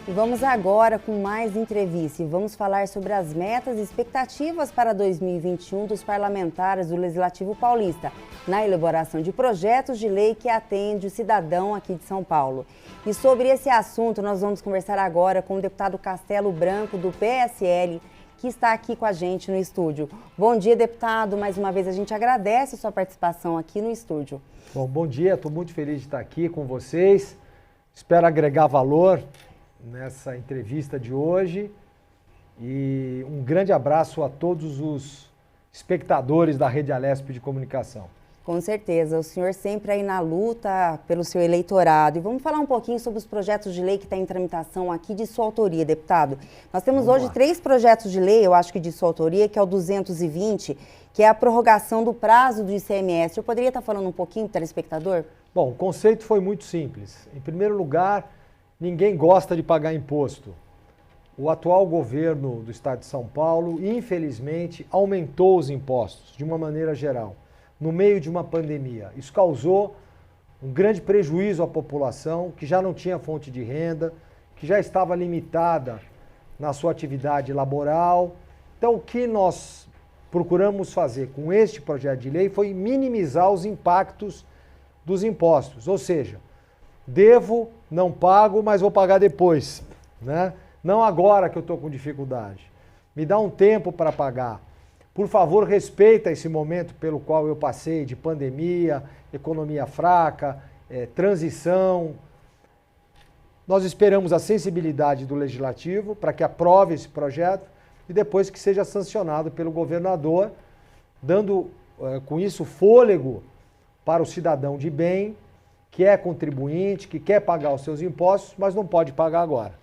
E vamos agora com mais entrevista e vamos falar sobre as metas e expectativas para 2021 dos parlamentares do Legislativo Paulista, na elaboração de projetos de lei que atende o cidadão aqui de São Paulo. E sobre esse assunto nós vamos conversar agora com o deputado Castelo Branco, do PSL, que está aqui com a gente no estúdio. Bom dia, deputado. Mais uma vez a gente agradece a sua participação aqui no estúdio. Bom dia. Estou muito feliz de estar aqui com vocês. Espero agregar valor nessa entrevista de hoje e um grande abraço a todos os espectadores da Rede Alesp de Comunicação. Com certeza, o senhor sempre aí na luta pelo seu eleitorado. E vamos falar um pouquinho sobre os projetos de lei que estão em tramitação aqui de sua autoria, deputado. Nós temos hoje 3 projetos de lei, eu acho que de sua autoria, que é o 220, que é a prorrogação do prazo do ICMS. O senhor poderia estar falando um pouquinho para o telespectador? Bom, o conceito foi muito simples. Em primeiro lugar, ninguém gosta de pagar imposto. O atual governo do estado de São Paulo, infelizmente, aumentou os impostos de uma maneira geral, no meio de uma pandemia. Isso causou um grande prejuízo à população que já não tinha fonte de renda, que já estava limitada na sua atividade laboral. Então, o que nós procuramos fazer com este projeto de lei foi minimizar os impactos dos impostos, ou seja, devo, não pago, mas vou pagar depois, né? Não agora que eu estou com dificuldade. Me dá um tempo para pagar. Por favor, respeita esse momento pelo qual eu passei de pandemia, economia fraca, transição. Nós esperamos a sensibilidade do Legislativo para que aprove esse projeto e depois que seja sancionado pelo governador, dando com isso fôlego para o cidadão de bem, que é contribuinte, que quer pagar os seus impostos, mas não pode pagar agora.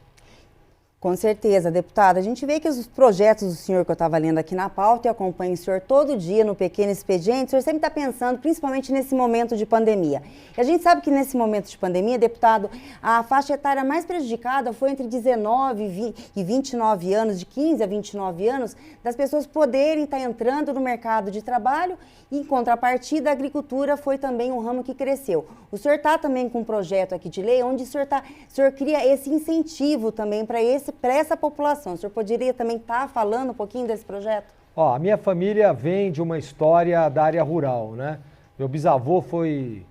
Com certeza, deputada. A gente vê que os projetos do senhor que eu estava lendo aqui na pauta e acompanho o senhor todo dia no Pequeno Expediente, o senhor sempre está pensando, principalmente nesse momento de pandemia. E a gente sabe que nesse momento de pandemia, deputado, a faixa etária mais prejudicada foi entre 19 e 29 anos, de 15 a 29 anos, das pessoas poderem estar entrando no mercado de trabalho e, em contrapartida, a agricultura foi também um ramo que cresceu. O senhor está também com um projeto aqui de lei onde o senhor cria esse incentivo também para essa população. O senhor poderia também estar falando um pouquinho desse projeto? A minha família vem de uma história da área rural, né? Meu bisavô foi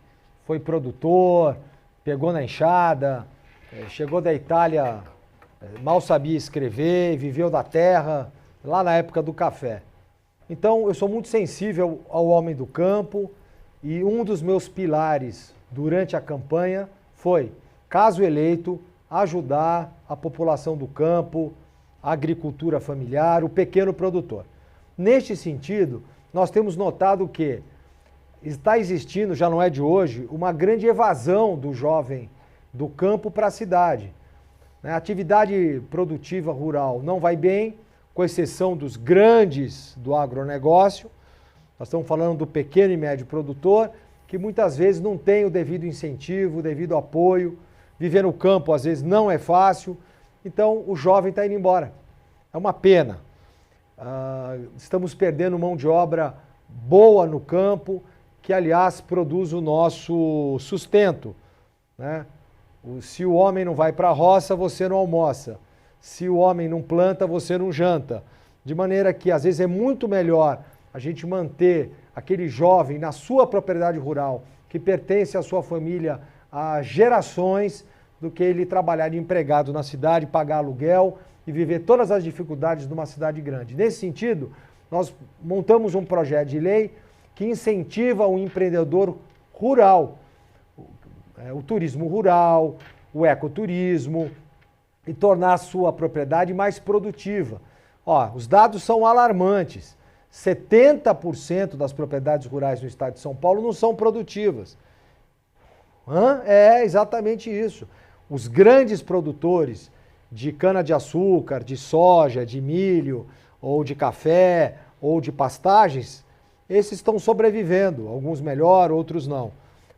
produtor, pegou na enxada, chegou da Itália, mal sabia escrever, viveu da terra, lá na época do café. Então, eu sou muito sensível ao homem do campo e um dos meus pilares durante a campanha foi, caso eleito, ajudar a população do campo, a agricultura familiar, o pequeno produtor. Neste sentido, nós temos notado que está existindo, já não é de hoje, uma grande evasão do jovem do campo para a cidade. A atividade produtiva rural não vai bem, com exceção dos grandes do agronegócio. Nós estamos falando do pequeno e médio produtor, que muitas vezes não tem o devido incentivo, o devido apoio. Viver no campo, às vezes, não é fácil. Então, o jovem está indo embora. É uma pena. Estamos perdendo mão de obra boa no campo, que, aliás, produz o nosso sustento, né? Se o homem não vai para a roça, você não almoça. Se o homem não planta, você não janta. De maneira que, às vezes, é muito melhor a gente manter aquele jovem na sua propriedade rural, que pertence à sua família há gerações, do que ele trabalhar de empregado na cidade, pagar aluguel e viver todas as dificuldades de uma cidade grande. Nesse sentido, nós montamos um projeto de lei que incentiva o empreendedor rural, o turismo rural, o ecoturismo, e tornar a sua propriedade mais produtiva. Os dados são alarmantes. 70% das propriedades rurais no estado de São Paulo não são produtivas. É exatamente isso. Os grandes produtores de cana-de-açúcar, de soja, de milho, ou de café, ou de pastagens, esses estão sobrevivendo, alguns melhor, outros não.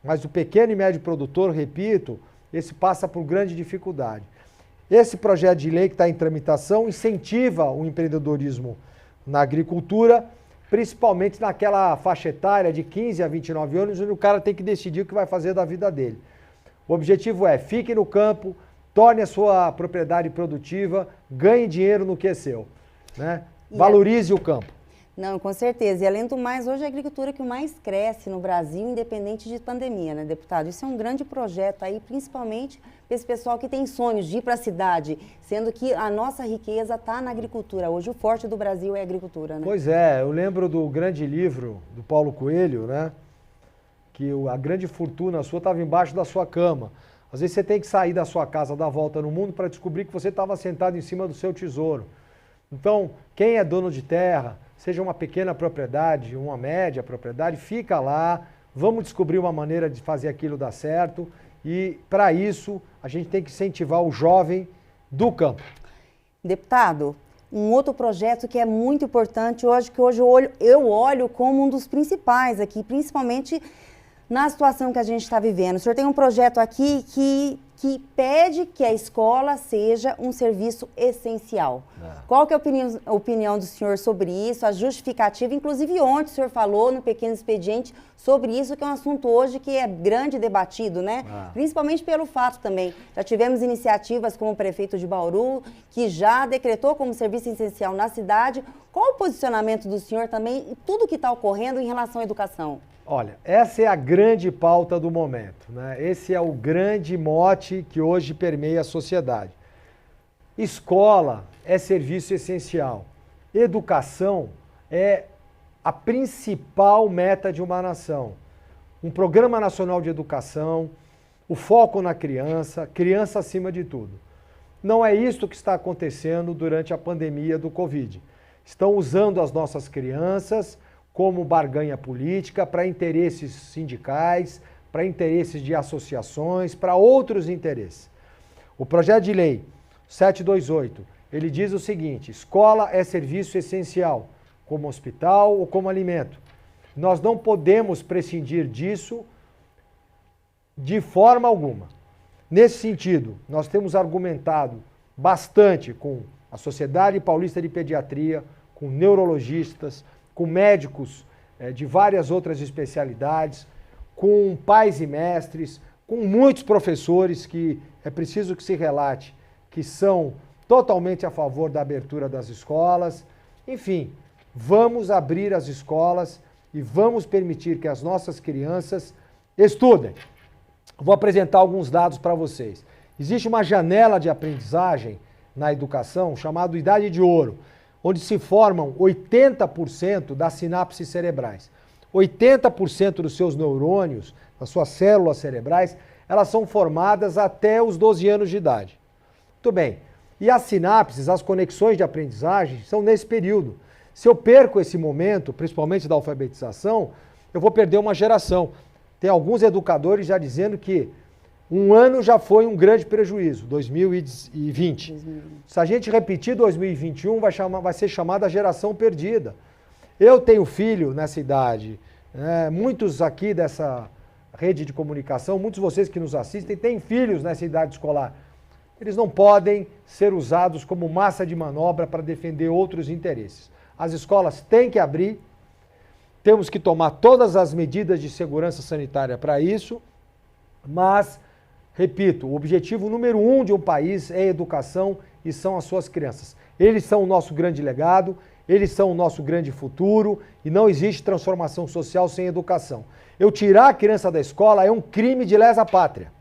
Mas o pequeno e médio produtor, repito, esse passa por grande dificuldade. Esse projeto de lei que está em tramitação incentiva o empreendedorismo na agricultura, principalmente naquela faixa etária de 15 a 29 anos, onde o cara tem que decidir o que vai fazer da vida dele. O objetivo é, fique no campo, torne a sua propriedade produtiva, ganhe dinheiro no que é seu, né? Valorize o campo. Não, com certeza. E além do mais, hoje é a agricultura que mais cresce no Brasil, independente de pandemia, né, deputado? Isso é um grande projeto aí, principalmente para esse pessoal que tem sonhos de ir para a cidade, sendo que a nossa riqueza está na agricultura. Hoje o forte do Brasil é a agricultura, né? Pois é, eu lembro do grande livro do Paulo Coelho, né? Que a grande fortuna sua estava embaixo da sua cama. Às vezes você tem que sair da sua casa, dar a volta no mundo para descobrir que você estava sentado em cima do seu tesouro. Então, quem é dono de terra, seja uma pequena propriedade, uma média propriedade, fica lá, vamos descobrir uma maneira de fazer aquilo dar certo e, para isso, a gente tem que incentivar o jovem do campo. Deputado, um outro projeto que é muito importante hoje, que hoje eu olho como um dos principais aqui, principalmente na situação que a gente está vivendo. O senhor tem um projeto aqui que pede que a escola seja um serviço essencial. Qual que é a opinião do senhor sobre isso, a justificativa? Inclusive ontem o senhor falou no Pequeno Expediente sobre isso, que é um assunto hoje que é grande debatido, né? Principalmente pelo fato também, já tivemos iniciativas como o prefeito de Bauru, que já decretou como serviço essencial na cidade. Qual o posicionamento do senhor também em tudo que está ocorrendo em relação à educação? Olha, essa é a grande pauta do momento, né? Esse é o grande mote que hoje permeia a sociedade. Escola é serviço essencial. Educação é a principal meta de uma nação. Um Programa Nacional de Educação, o foco na criança, criança acima de tudo. Não é isso que está acontecendo durante a pandemia do Covid. Estão usando as nossas crianças como barganha política para interesses sindicais, para interesses de associações, para outros interesses. O projeto de lei 728, ele diz o seguinte: escola é serviço essencial, como hospital ou como alimento. Nós não podemos prescindir disso de forma alguma. Nesse sentido, nós temos argumentado bastante com a Sociedade Paulista de Pediatria, com neurologistas, com médicos de várias outras especialidades, com pais e mestres, com muitos professores que é preciso que se relate que são totalmente a favor da abertura das escolas. Enfim, vamos abrir as escolas e vamos permitir que as nossas crianças estudem. Vou apresentar alguns dados para vocês. Existe uma janela de aprendizagem na educação chamada Idade de Ouro, onde se formam 80% das sinapses cerebrais. 80% dos seus neurônios, das suas células cerebrais, elas são formadas até os 12 anos de idade. Muito bem. E as sinapses, as conexões de aprendizagem, são nesse período. Se eu perco esse momento, principalmente da alfabetização, eu vou perder uma geração. Tem alguns educadores já dizendo que um ano já foi um grande prejuízo, 2020. Se a gente repetir 2021, vai ser chamada geração perdida. Eu tenho filho nessa idade, muitos aqui dessa rede de comunicação, muitos de vocês que nos assistem, têm filhos nessa idade escolar. Eles não podem ser usados como massa de manobra para defender outros interesses. As escolas têm que abrir, temos que tomar todas as medidas de segurança sanitária para isso, mas, repito, o objetivo número 1 de um país é a educação e são as suas crianças. Eles são o nosso grande legado, eles são o nosso grande futuro e não existe transformação social sem educação. Eu tirar a criança da escola é um crime de lesa pátria.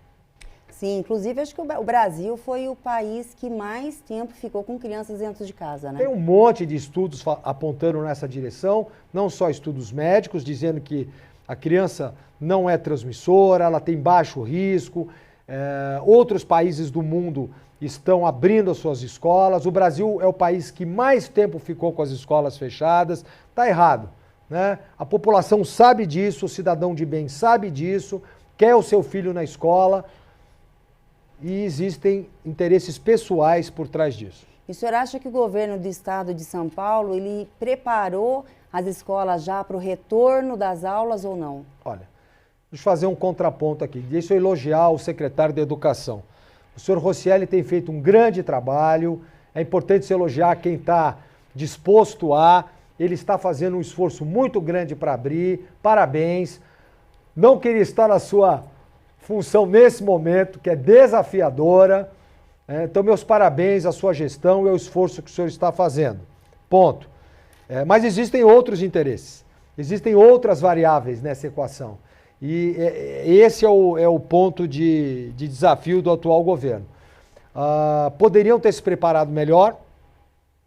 Sim, inclusive acho que o Brasil foi o país que mais tempo ficou com crianças dentro de casa, né? Tem um monte de estudos apontando nessa direção, não só estudos médicos, dizendo que a criança não é transmissora, ela tem baixo risco. Outros países do mundo estão abrindo as suas escolas. O Brasil é o país que mais tempo ficou com as escolas fechadas. Está errado, né? A população sabe disso, o cidadão de bem sabe disso, quer o seu filho na escola. E existem interesses pessoais por trás disso. E o senhor acha que o governo do estado de São Paulo, ele preparou as escolas já para o retorno das aulas ou não? Olha, deixa eu fazer um contraponto aqui. Deixa eu elogiar o secretário de Educação. O senhor Roscielli tem feito um grande trabalho. É importante se elogiar quem está disposto a. Ele está fazendo um esforço muito grande para abrir. Parabéns. Não queria estar na sua função nesse momento, que é desafiadora, Então, meus parabéns à sua gestão e ao esforço que o senhor está fazendo. Ponto. Mas existem outros interesses, existem outras variáveis nessa equação. E esse é o ponto de desafio do atual governo. Poderiam ter se preparado melhor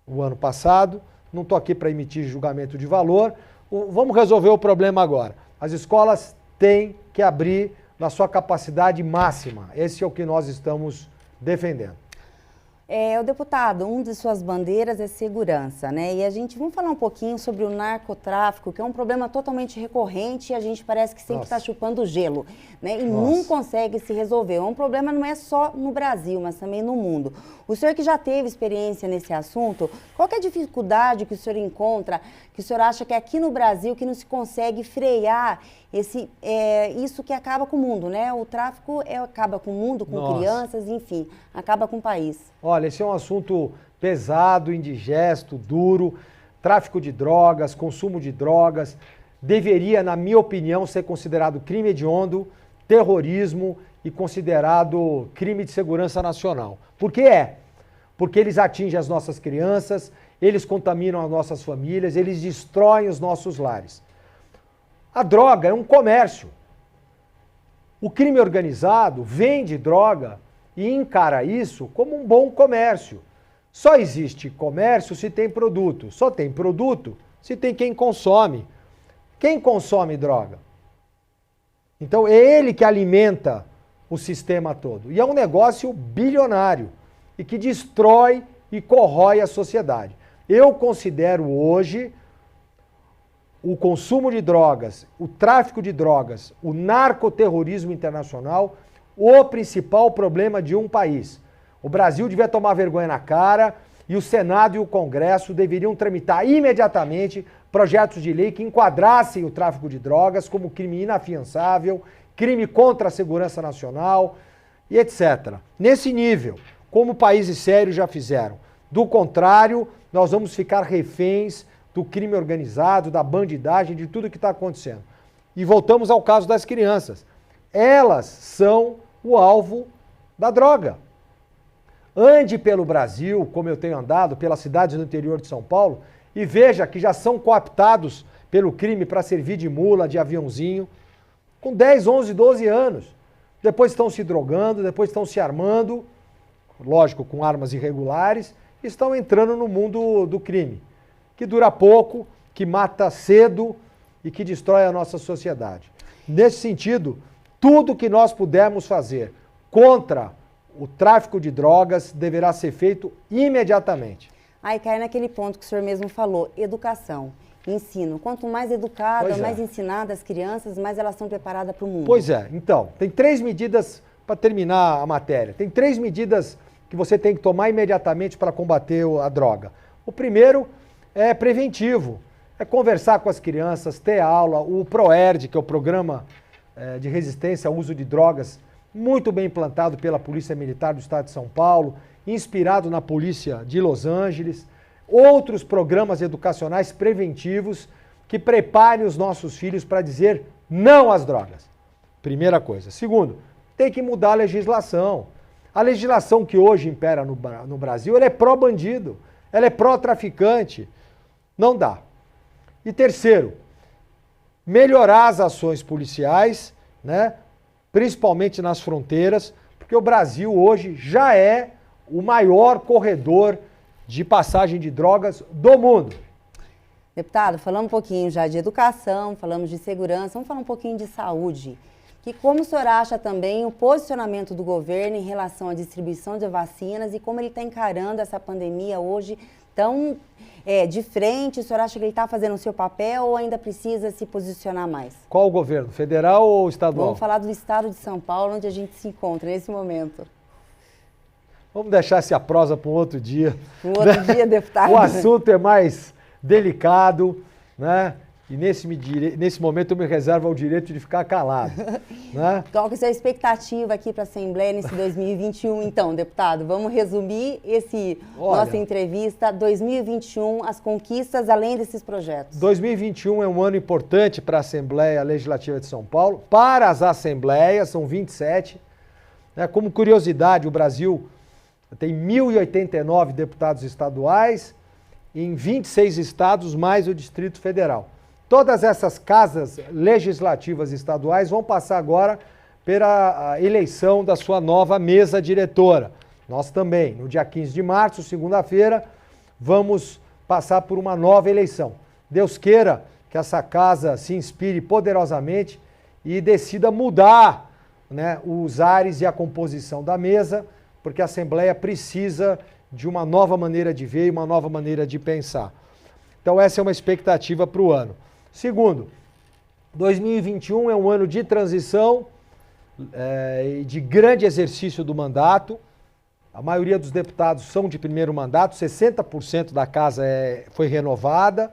o ano passado, não estou aqui para emitir julgamento de valor. Vamos resolver o problema agora. As escolas têm que abrir na sua capacidade máxima. Esse é o que nós estamos defendendo. O deputado, uma de suas bandeiras é segurança, né? E vamos falar um pouquinho sobre o narcotráfico, que é um problema totalmente recorrente e a gente parece que sempre está chupando gelo, né? E não consegue se resolver. É um problema não é só no Brasil, mas também no mundo. O senhor que já teve experiência nesse assunto, qual que é a dificuldade que o senhor encontra, que o senhor acha que aqui no Brasil que não se consegue frear isso que acaba com o mundo, né? O tráfico acaba com o mundo, com crianças, enfim, acaba com o país. Olha, esse é um assunto pesado, indigesto, duro. Tráfico de drogas, consumo de drogas, deveria, na minha opinião, ser considerado crime hediondo, terrorismo e considerado crime de segurança nacional. Por que é? Porque eles atingem as nossas crianças, eles contaminam as nossas famílias, eles destroem os nossos lares. A droga é um comércio. O crime organizado vende droga e encara isso como um bom comércio. Só existe comércio se tem produto. Só tem produto se tem quem consome. Quem consome droga? Então é ele que alimenta o sistema todo. E é um negócio bilionário e que destrói e corrói a sociedade. Eu considero hoje o consumo de drogas, o tráfico de drogas, o narcoterrorismo internacional, o principal problema de um país. O Brasil devia tomar vergonha na cara e o Senado e o Congresso deveriam tramitar imediatamente projetos de lei que enquadrassem o tráfico de drogas como crime inafiançável, crime contra a segurança nacional e etc. Nesse nível, como países sérios já fizeram. Do contrário, nós vamos ficar reféns do crime organizado, da bandidagem, de tudo que está acontecendo. E voltamos ao caso das crianças. Elas são o alvo da droga. Ande pelo Brasil, como eu tenho andado, pelas cidades do interior de São Paulo, e veja que já são cooptados pelo crime para servir de mula, de aviãozinho, com 10, 11, 12 anos. Depois estão se drogando, depois estão se armando, lógico, com armas irregulares, e estão entrando no mundo do crime, que dura pouco, que mata cedo e que destrói a nossa sociedade. Nesse sentido, tudo que nós pudermos fazer contra o tráfico de drogas deverá ser feito imediatamente. Aí cai naquele ponto que o senhor mesmo falou, educação, ensino. Quanto mais educada, mais ensinada as crianças, mais elas estão preparadas para o mundo. Pois é. Então, tem 3 medidas para terminar a matéria. Tem 3 medidas que você tem que tomar imediatamente para combater a droga. O primeiro é preventivo, é conversar com as crianças, ter aula, o PROERD, que é o Programa de Resistência ao Uso de Drogas, muito bem implantado pela Polícia Militar do Estado de São Paulo, inspirado na Polícia de Los Angeles, outros programas educacionais preventivos que preparem os nossos filhos para dizer não às drogas. Primeira coisa. Segundo, tem que mudar a legislação. A legislação que hoje impera no Brasil, ela é pró-bandido, ela é pró-traficante. Não dá. E terceiro, melhorar as ações policiais, né? Principalmente nas fronteiras, porque o Brasil hoje já é o maior corredor de passagem de drogas do mundo. Deputado, falamos um pouquinho já de educação, falamos de segurança, vamos falar um pouquinho de saúde. E como o senhor acha também o posicionamento do governo em relação à distribuição de vacinas e como ele está encarando essa pandemia hoje tão de frente? O senhor acha que ele está fazendo o seu papel ou ainda precisa se posicionar mais? Qual o governo? Federal ou estadual? Vamos falar do estado de São Paulo, onde a gente se encontra nesse momento. Vamos deixar essa prosa para um outro dia. Um outro dia, deputado. O assunto é mais delicado, né? E nesse momento eu me reservo ao direito de ficar calado. Né? Qual que é a sua expectativa aqui para a Assembleia nesse 2021, então, deputado? Vamos resumir nossa entrevista. 2021, as conquistas além desses projetos. 2021 é um ano importante para a Assembleia Legislativa de São Paulo. Para as assembleias, são 27. Né? Como curiosidade, o Brasil tem 1.089 deputados estaduais, em 26 estados, mais o Distrito Federal. Todas essas casas legislativas estaduais vão passar agora pela eleição da sua nova mesa diretora. Nós também, no dia 15 de março, segunda-feira, vamos passar por uma nova eleição. Deus queira que essa casa se inspire poderosamente e decida mudar, né, os ares e a composição da mesa, porque a Assembleia precisa de uma nova maneira de ver e uma nova maneira de pensar. Então essa é uma expectativa para o ano. Segundo, 2021 é um ano de transição e de grande exercício do mandato. A maioria dos deputados são de primeiro mandato, 60% da casa foi renovada.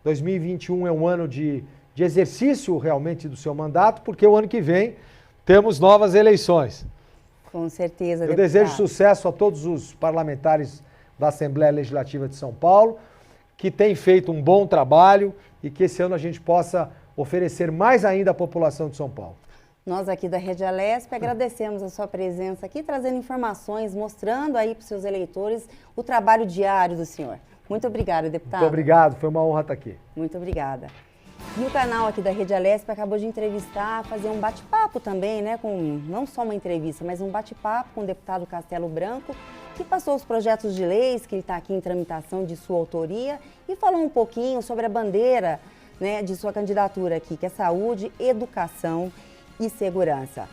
2021 é um ano de exercício realmente do seu mandato, porque o ano que vem temos novas eleições. Com certeza, Eu desejo sucesso a todos os parlamentares da Assembleia Legislativa de São Paulo, que têm feito um bom trabalho e que esse ano a gente possa oferecer mais ainda à população de São Paulo. Nós aqui da Rede Alesp agradecemos a sua presença aqui, trazendo informações, mostrando aí para os seus eleitores o trabalho diário do senhor. Muito obrigada, deputado. Muito obrigado, foi uma honra estar aqui. Muito obrigada. E o canal aqui da Rede Alesp acabou de entrevistar, fazer um bate-papo também, né? Com não só uma entrevista, mas um bate-papo com o deputado Castelo Branco, que passou os projetos de leis que ele está aqui em tramitação de sua autoria e falou um pouquinho sobre a bandeira, né, de sua candidatura aqui, que é saúde, educação e segurança.